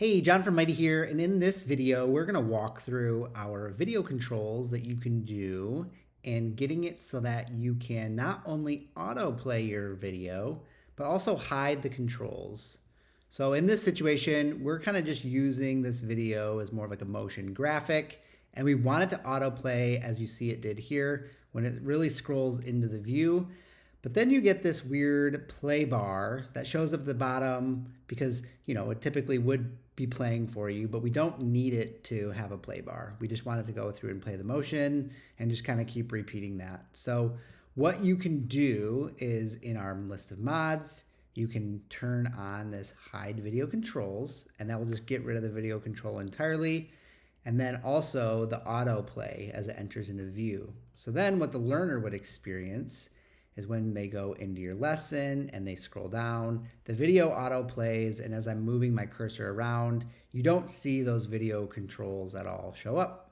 Hey, John from Mighty here, and in this video, we're gonna walk through our video controls that you can do and getting it so that you can not only autoplay your video, but also hide the controls. So in this situation, we're kind of just using this video as more of like a motion graphic, and we want it to autoplay as you see it did here when it really scrolls into the view. But then you get this weird play bar that shows up at the bottom because, it typically would be playing for you, but we don't need it to have a play bar. We just want it to go through and play the motion and just kind of keep repeating that. So what you can do is in our list of mods, you can turn on this hide video controls, and that will just get rid of the video control entirely. And then also the autoplay as it enters into the view. So then what the learner would experience is when they go into your lesson and they scroll down, the video auto plays, and as I'm moving my cursor around, you don't see those video controls at all show up.